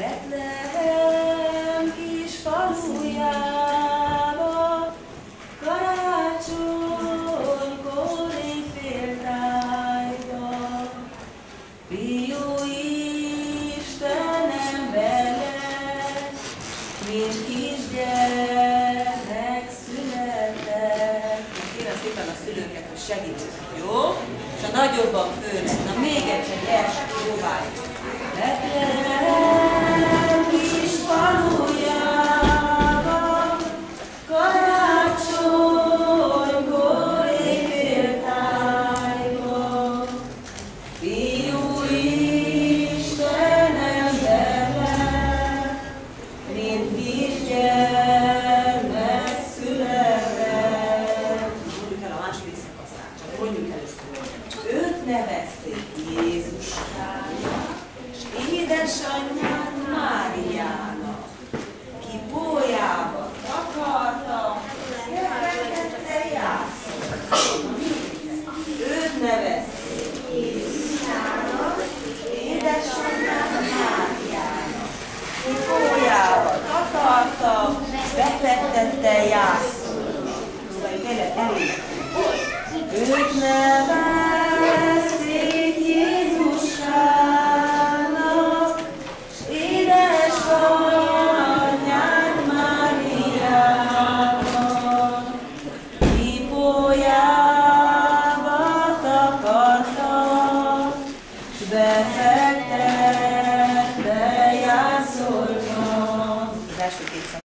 Betlehem kis falujába, karácsonykor éjféltájba, fiú Isten ember, mint kisgyermek született. Kérem szépen a szülőket, hogy segítsenek, jó? És a nagyobbak főleg. Na még egyszer, gyertek, próbáljuk. Betlehem kis falujába, karácsonykor éjféltájba, fiú Isten ember lett, mint kisgyermek született. Mondjuk el a második szakaszát, csak mondjuk először. Őt nevezték Jézuskának, és édesanyját Máriának, ki pólyába takarta, elfelejtette játszani. Őt nevezték Jézuskának, édesanyját Máriának, ki pólyába takarta, befektette játszani. Őt nevezték